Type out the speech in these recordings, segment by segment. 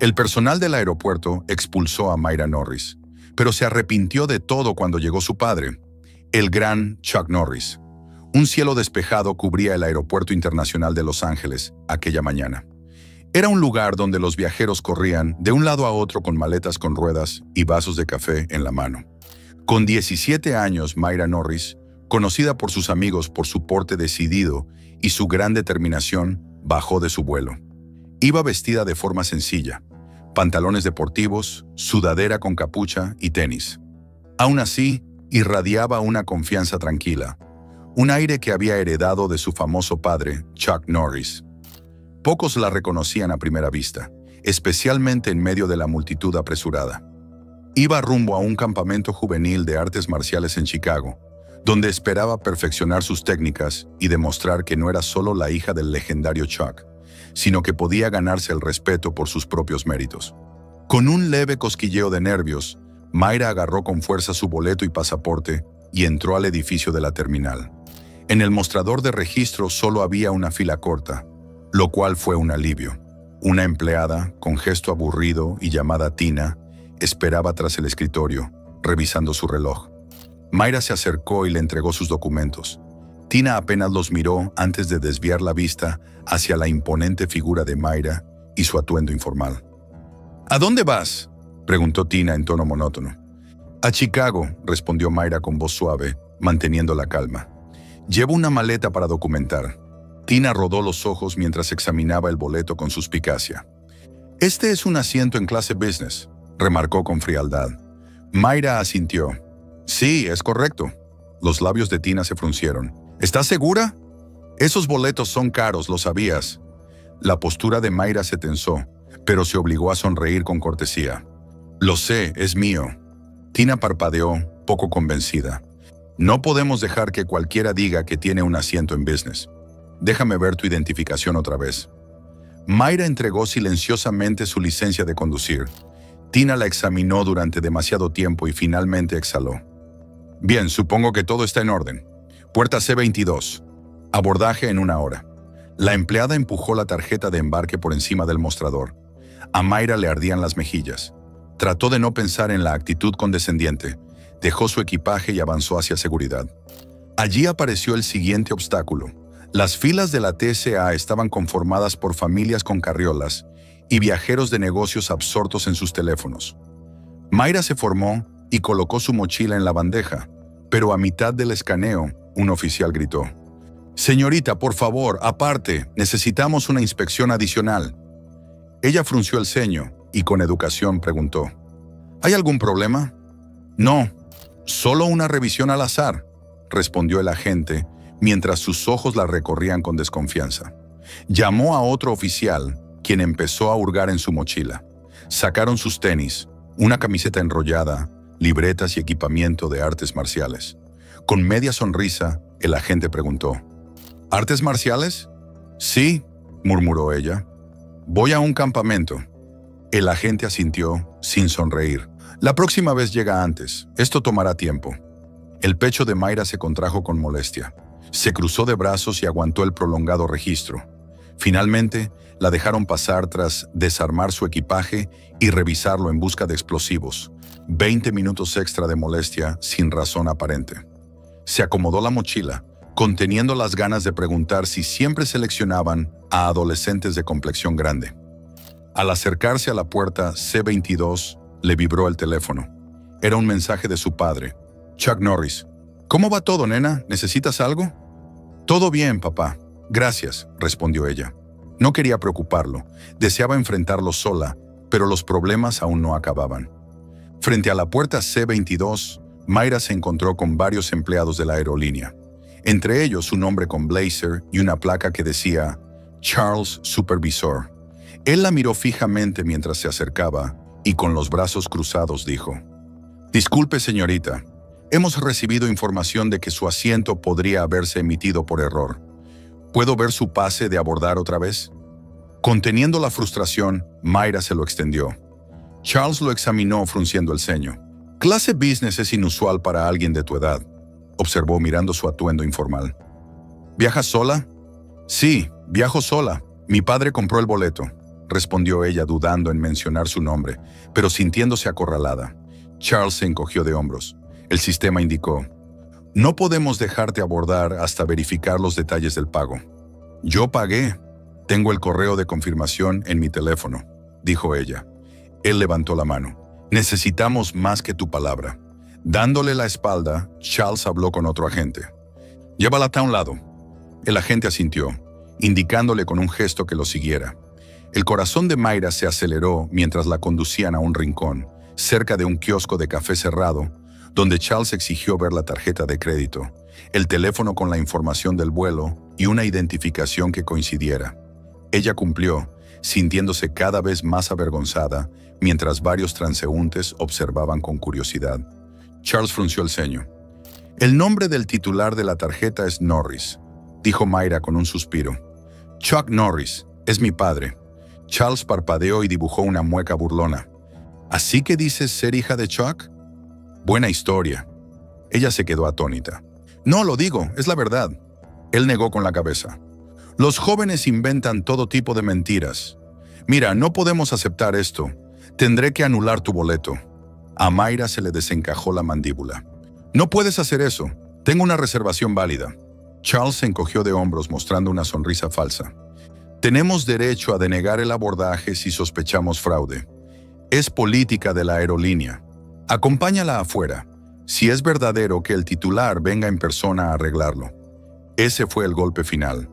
El personal del aeropuerto expulsó a Mayra Norris, pero se arrepintió de todo cuando llegó su padre, el gran Chuck Norris. Un cielo despejado cubría el Aeropuerto Internacional de Los Ángeles aquella mañana. Era un lugar donde los viajeros corrían de un lado a otro con maletas con ruedas y vasos de café en la mano. Con 17 años, Mayra Norris, conocida por sus amigos por su porte decidido y su gran determinación, bajó de su vuelo. Iba vestida de forma sencilla, pantalones deportivos, sudadera con capucha y tenis. Aún así, irradiaba una confianza tranquila, un aire que había heredado de su famoso padre, Chuck Norris. Pocos la reconocían a primera vista, especialmente en medio de la multitud apresurada. Iba rumbo a un campamento juvenil de artes marciales en Chicago, donde esperaba perfeccionar sus técnicas y demostrar que no era solo la hija del legendario Chuck, sino que podía ganarse el respeto por sus propios méritos. Con un leve cosquilleo de nervios, Mayra agarró con fuerza su boleto y pasaporte y entró al edificio de la terminal. En el mostrador de registro solo había una fila corta, lo cual fue un alivio. Una empleada, con gesto aburrido y llamada Tina, esperaba tras el escritorio, revisando su reloj. Mayra se acercó y le entregó sus documentos. Tina apenas los miró antes de desviar la vista hacia la imponente figura de Mayra y su atuendo informal. ¿A dónde vas?, preguntó Tina en tono monótono. A Chicago, respondió Mayra con voz suave, manteniendo la calma. Llevo una maleta para documentar. Tina rodó los ojos mientras examinaba el boleto con suspicacia. Este es un asiento en clase business, remarcó con frialdad. Mayra asintió. Sí, es correcto. Los labios de Tina se fruncieron. ¿Estás segura? Esos boletos son caros, lo sabías. La postura de Mayra se tensó, pero se obligó a sonreír con cortesía. Lo sé, es mío. Tina parpadeó, poco convencida. No podemos dejar que cualquiera diga que tiene un asiento en business. Déjame ver tu identificación otra vez. Mayra entregó silenciosamente su licencia de conducir. Tina la examinó durante demasiado tiempo y finalmente exhaló. Bien, supongo que todo está en orden. Puerta C22. Abordaje en 1 hora. La empleada empujó la tarjeta de embarque por encima del mostrador. A Mayra le ardían las mejillas. Trató de no pensar en la actitud condescendiente. Dejó su equipaje y avanzó hacia seguridad. Allí apareció el siguiente obstáculo. Las filas de la TSA estaban conformadas por familias con carriolas y viajeros de negocios absortos en sus teléfonos. Mayra se formó y colocó su mochila en la bandeja, pero a mitad del escaneo, un oficial gritó. «Señorita, por favor, aparte, necesitamos una inspección adicional». Ella frunció el ceño y con educación preguntó. ¿Hay algún problema? No, solo una revisión al azar, respondió el agente, mientras sus ojos la recorrían con desconfianza. Llamó a otro oficial, quien empezó a hurgar en su mochila. Sacaron sus tenis, una camiseta enrollada, libretas y equipamiento de artes marciales. Con media sonrisa, el agente preguntó. ¿Artes marciales? Sí, murmuró ella. Voy a un campamento. El agente asintió, sin sonreír. La próxima vez llega antes. Esto tomará tiempo. El pecho de Mayra se contrajo con molestia. Se cruzó de brazos y aguantó el prolongado registro. Finalmente, la dejaron pasar tras desarmar su equipaje y revisarlo en busca de explosivos. 20 minutos extra de molestia sin razón aparente. Se acomodó la mochila, conteniendo las ganas de preguntar si siempre seleccionaban a adolescentes de complexión grande. Al acercarse a la puerta C22, le vibró el teléfono. Era un mensaje de su padre, Chuck Norris. ¿Cómo va todo, nena? ¿Necesitas algo? Todo bien, papá. Gracias, respondió ella. No quería preocuparlo. Deseaba enfrentarlo sola, pero los problemas aún no acababan. Frente a la puerta C22, Mayra se encontró con varios empleados de la aerolínea. Entre ellos un hombre con blazer y una placa que decía Charles Supervisor. Él la miró fijamente mientras se acercaba y con los brazos cruzados dijo: «Disculpe, señorita. Hemos recibido información de que su asiento podría haberse emitido por error. ¿Puedo ver su pase de abordar otra vez?» Conteniendo la frustración, Mayra se lo extendió. Charles lo examinó frunciendo el ceño. «Clase business es inusual para alguien de tu edad», observó mirando su atuendo informal. «¿Viajas sola?» «Sí, viajo sola. Mi padre compró el boleto», respondió ella dudando en mencionar su nombre, pero sintiéndose acorralada. Charles se encogió de hombros. El sistema indicó: no podemos dejarte abordar hasta verificar los detalles del pago. Yo pagué. Tengo el correo de confirmación en mi teléfono, dijo ella. Él levantó la mano. Necesitamos más que tu palabra. Dándole la espalda, Charles habló con otro agente. Llévala a un lado. El agente asintió, indicándole con un gesto que lo siguiera. El corazón de Mayra se aceleró mientras la conducían a un rincón, cerca de un kiosco de café cerrado, donde Charles exigió ver la tarjeta de crédito, el teléfono con la información del vuelo y una identificación que coincidiera. Ella cumplió, sintiéndose cada vez más avergonzada, mientras varios transeúntes observaban con curiosidad. Charles frunció el ceño. El nombre del titular de la tarjeta es Norris, dijo Mayra con un suspiro. Chuck Norris, es mi padre. Charles parpadeó y dibujó una mueca burlona. ¿Así que dices ser hija de Chuck? Buena historia. Ella se quedó atónita. No, lo digo, es la verdad. Él negó con la cabeza. Los jóvenes inventan todo tipo de mentiras. Mira, no podemos aceptar esto. Tendré que anular tu boleto. A Mayra se le desencajó la mandíbula. No puedes hacer eso. Tengo una reservación válida. Charles se encogió de hombros mostrando una sonrisa falsa. Tenemos derecho a denegar el abordaje si sospechamos fraude. Es política de la aerolínea. Acompáñala afuera, si es verdadero que el titular venga en persona a arreglarlo. Ese fue el golpe final.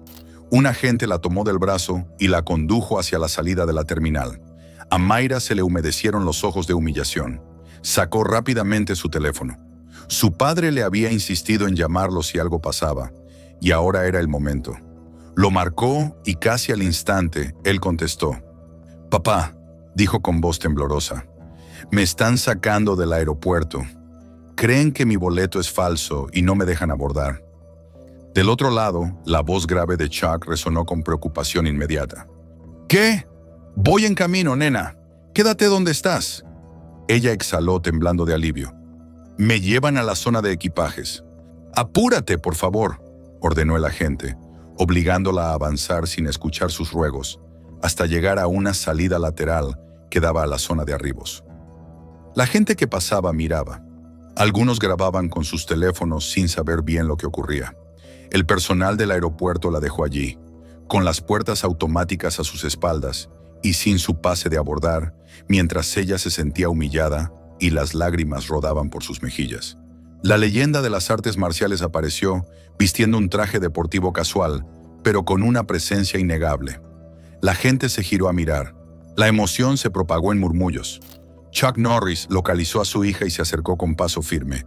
Un agente la tomó del brazo y la condujo hacia la salida de la terminal. A Mayra se le humedecieron los ojos de humillación. Sacó rápidamente su teléfono. Su padre le había insistido en llamarlo si algo pasaba, y ahora era el momento. Lo marcó y casi al instante él contestó. «Papá», dijo con voz temblorosa, «me están sacando del aeropuerto. Creen que mi boleto es falso y no me dejan abordar». Del otro lado, la voz grave de Chuck resonó con preocupación inmediata. «¿Qué? Voy en camino, nena. Quédate donde estás». Ella exhaló temblando de alivio. «Me llevan a la zona de equipajes». «Apúrate, por favor», ordenó el agente, obligándola a avanzar sin escuchar sus ruegos, hasta llegar a una salida lateral que daba a la zona de arribos. La gente que pasaba miraba. Algunos grababan con sus teléfonos sin saber bien lo que ocurría. El personal del aeropuerto la dejó allí, con las puertas automáticas a sus espaldas y sin su pase de abordar, mientras ella se sentía humillada y las lágrimas rodaban por sus mejillas. La leyenda de las artes marciales apareció, vistiendo un traje deportivo casual, pero con una presencia innegable. La gente se giró a mirar. La emoción se propagó en murmullos. Chuck Norris localizó a su hija y se acercó con paso firme,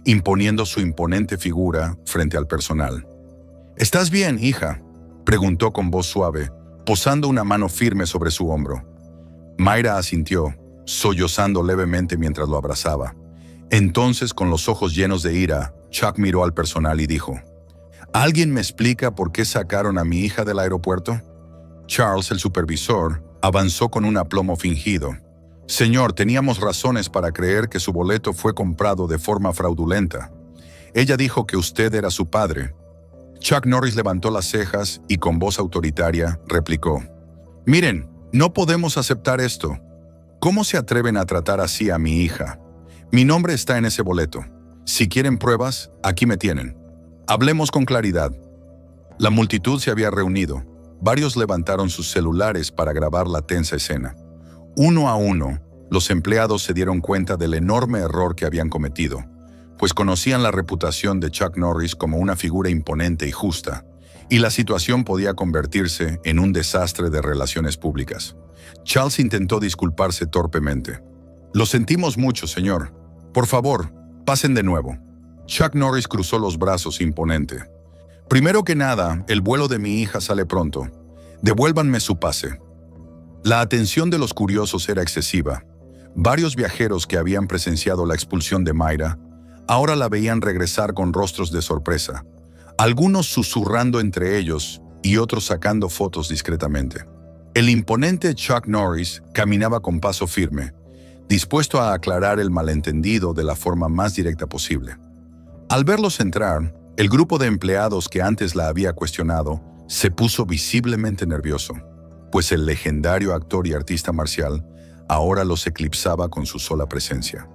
imponiendo su imponente figura frente al personal. «¿Estás bien, hija?», preguntó con voz suave, posando una mano firme sobre su hombro. Mayra asintió, sollozando levemente mientras lo abrazaba. Entonces, con los ojos llenos de ira, Chuck miró al personal y dijo: «¿Alguien me explica por qué sacaron a mi hija del aeropuerto?». Charles, el supervisor, avanzó con un aplomo fingido. «Señor, teníamos razones para creer que su boleto fue comprado de forma fraudulenta. Ella dijo que usted era su padre». Chuck Norris levantó las cejas y con voz autoritaria replicó: «Miren, no podemos aceptar esto. ¿Cómo se atreven a tratar así a mi hija? Mi nombre está en ese boleto. Si quieren pruebas, aquí me tienen. Hablemos con claridad». La multitud se había reunido. Varios levantaron sus celulares para grabar la tensa escena. Uno a uno, los empleados se dieron cuenta del enorme error que habían cometido, pues conocían la reputación de Chuck Norris como una figura imponente y justa, y la situación podía convertirse en un desastre de relaciones públicas. Charles intentó disculparse torpemente. «Lo sentimos mucho, señor. Por favor, pasen de nuevo». Chuck Norris cruzó los brazos imponente. «Primero que nada, el vuelo de mi hija sale pronto. Devuélvanme su pase». La atención de los curiosos era excesiva. Varios viajeros que habían presenciado la expulsión de Mayra ahora la veían regresar con rostros de sorpresa, algunos susurrando entre ellos y otros sacando fotos discretamente. El imponente Chuck Norris caminaba con paso firme, dispuesto a aclarar el malentendido de la forma más directa posible. Al verlos entrar, el grupo de empleados que antes la había cuestionado se puso visiblemente nervioso. pues el legendario actor y artista marcial ahora los eclipsaba con su sola presencia.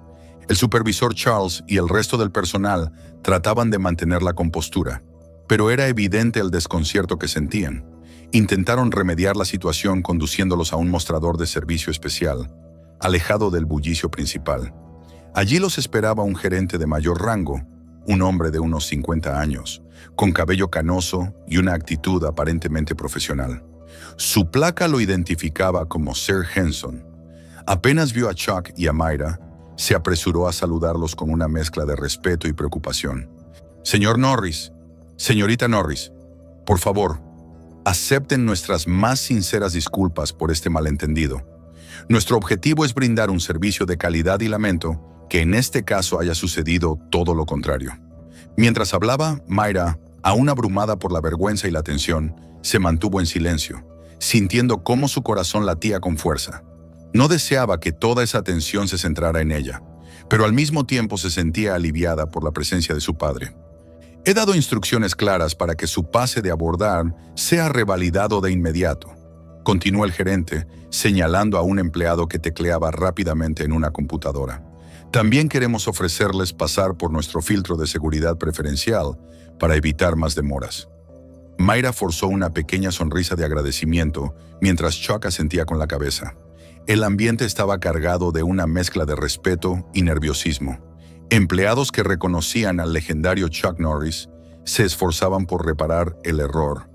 El supervisor Charles y el resto del personal trataban de mantener la compostura, pero era evidente el desconcierto que sentían. Intentaron remediar la situación conduciéndolos a un mostrador de servicio especial, alejado del bullicio principal. Allí los esperaba un gerente de mayor rango, un hombre de unos 50 años, con cabello canoso y una actitud aparentemente profesional. Su placa lo identificaba como Sir Henson. Apenas vio a Chuck y a Myra, se apresuró a saludarlos con una mezcla de respeto y preocupación. «Señor Norris, señorita Norris, por favor, acepten nuestras más sinceras disculpas por este malentendido. Nuestro objetivo es brindar un servicio de calidad y lamento que en este caso haya sucedido todo lo contrario». Mientras hablaba, Myra, aún abrumada por la vergüenza y la tensión, se mantuvo en silencio, sintiendo cómo su corazón latía con fuerza. No deseaba que toda esa tensión se centrara en ella, pero al mismo tiempo se sentía aliviada por la presencia de su padre. «He dado instrucciones claras para que su pase de abordar sea revalidado de inmediato», continuó el gerente, señalando a un empleado que tecleaba rápidamente en una computadora. «También queremos ofrecerles pasar por nuestro filtro de seguridad preferencial para evitar más demoras». Myra forzó una pequeña sonrisa de agradecimiento mientras Chuck asentía con la cabeza. El ambiente estaba cargado de una mezcla de respeto y nerviosismo. Empleados que reconocían al legendario Chuck Norris se esforzaban por reparar el error,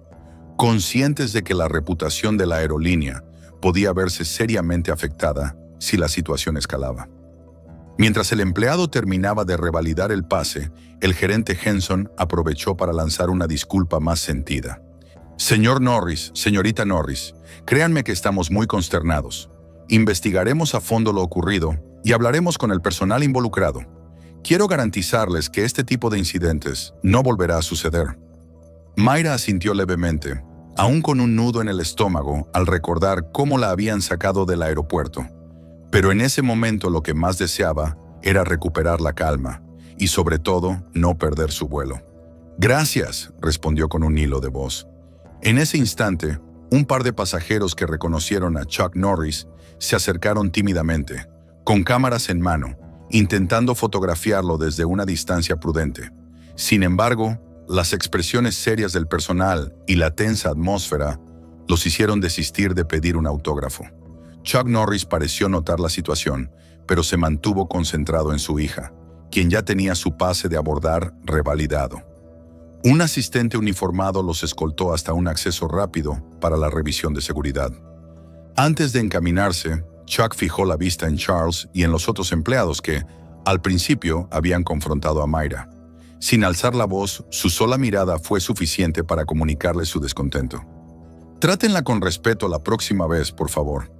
conscientes de que la reputación de la aerolínea podía verse seriamente afectada si la situación escalaba. Mientras el empleado terminaba de revalidar el pase, el gerente Henson aprovechó para lanzar una disculpa más sentida. «Señor Norris, señorita Norris, créanme que estamos muy consternados. Investigaremos a fondo lo ocurrido y hablaremos con el personal involucrado. Quiero garantizarles que este tipo de incidentes no volverá a suceder». Myra asintió levemente, aún con un nudo en el estómago al recordar cómo la habían sacado del aeropuerto. Pero en ese momento lo que más deseaba era recuperar la calma y, sobre todo, no perder su vuelo. «Gracias», respondió con un hilo de voz. En ese instante, un par de pasajeros que reconocieron a Chuck Norris se acercaron tímidamente, con cámaras en mano, intentando fotografiarlo desde una distancia prudente. Sin embargo, las expresiones serias del personal y la tensa atmósfera los hicieron desistir de pedir un autógrafo. Chuck Norris pareció notar la situación, pero se mantuvo concentrado en su hija, quien ya tenía su pase de abordar revalidado. Un asistente uniformado los escoltó hasta un acceso rápido para la revisión de seguridad. Antes de encaminarse, Chuck fijó la vista en Charles y en los otros empleados que, al principio, habían confrontado a Myra. Sin alzar la voz, su sola mirada fue suficiente para comunicarle su descontento. «Trátenla con respeto la próxima vez, por favor».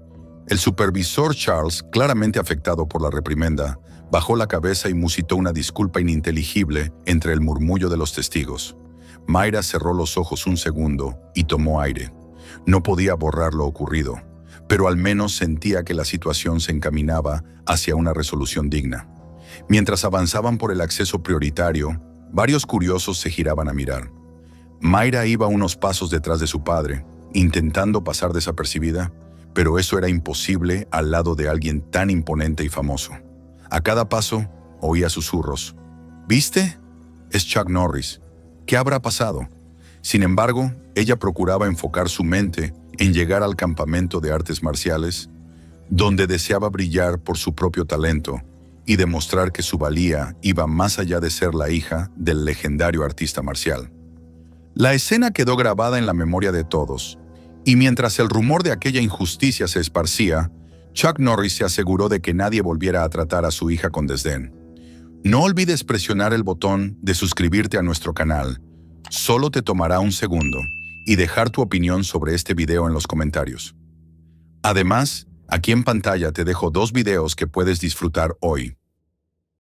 El supervisor Charles, claramente afectado por la reprimenda, bajó la cabeza y musitó una disculpa ininteligible entre el murmullo de los testigos. Myra cerró los ojos un segundo y tomó aire. No podía borrar lo ocurrido, pero al menos sentía que la situación se encaminaba hacia una resolución digna. Mientras avanzaban por el acceso prioritario, varios curiosos se giraban a mirar. Myra iba unos pasos detrás de su padre, intentando pasar desapercibida, pero eso era imposible al lado de alguien tan imponente y famoso. A cada paso, oía susurros. «¿Viste? Es Chuck Norris. ¿Qué habrá pasado?». Sin embargo, ella procuraba enfocar su mente en llegar al campamento de artes marciales, donde deseaba brillar por su propio talento y demostrar que su valía iba más allá de ser la hija del legendario artista marcial. La escena quedó grabada en la memoria de todos, y mientras el rumor de aquella injusticia se esparcía, Chuck Norris se aseguró de que nadie volviera a tratar a su hija con desdén. No olvides presionar el botón de suscribirte a nuestro canal. Solo te tomará un segundo y dejar tu opinión sobre este video en los comentarios. Además, aquí en pantalla te dejo 2 videos que puedes disfrutar hoy.